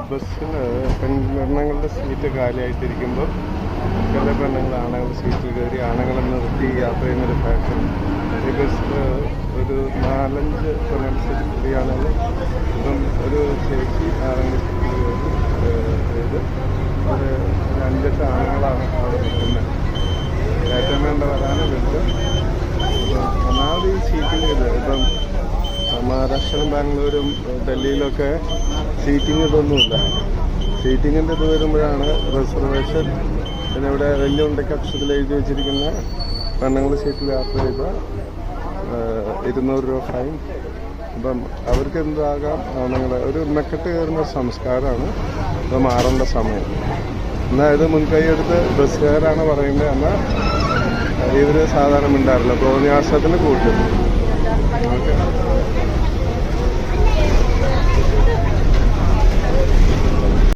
ബസ്സിൽ പെണ്ണുങ്ങളുടെ സീറ്റ് കാലിയായിട്ടിരിക്കുമ്പോൾ ചില പെണ്ണുങ്ങൾ ആണുങ്ങളുടെ സീറ്റിൽ കയറി ആണുങ്ങളെ നിർത്തി യാത്ര ചെയ്യുന്നൊരു ഫാഷൻ. ഈ ബസ്സിൽ ഒരു 4-5 പെണ്ണുങ്ങളുടെ സീറ്റ് ഫ്രീയാണെങ്കിൽ ഇപ്പം ഒരു ചേച്ചി ആണുങ്ങളുടെ സീറ്റിൽ ചെയ്ത് ഒരു 5-8 ആണുങ്ങളാണ് അവിടെ നിൽക്കുന്നത്. കയറ്റം വേണ്ട വരാനും പറ്റും. ഒന്നാമത് ഈ സീറ്റിംഗ് ഇപ്പം മഹാരാഷ്ട്രയിലും ബാംഗ്ലൂരും ഡൽഹിയിലൊക്കെ സീറ്റിംഗ് ഇതൊന്നുമില്ല. സീറ്റിങ്ങിൻ്റെ ഇത് വരുമ്പോഴാണ് റിസർവേഷൻ. പിന്നെ ഇവിടെ വലിയ ഉണ്ടയ്ക്ക് അക്ഷരത്തിൽ എഴുതി വെച്ചിരിക്കുന്ന പെണ്ണുങ്ങൾ സീറ്റിൽ യാത്ര ചെയ്ത 200 രൂപ ഫൈൻ. അപ്പം അവർക്ക് എന്താകാം, ആണുങ്ങൾ ഒരു മെക്കെട്ട് കയറുന്ന സംസ്കാരമാണ്. ഇത് മാറേണ്ട സമയം. എന്നാൽ ഇത് മുൻകൈ എടുത്ത് ബസ്സുകാരാണ് പറയുന്നത്. എന്നാൽ ഇവർ സാധാരണ മിണ്ടാറില്ല. തോന്നിയാസത്തിന് കൂട്ടും. ഓക്കെ.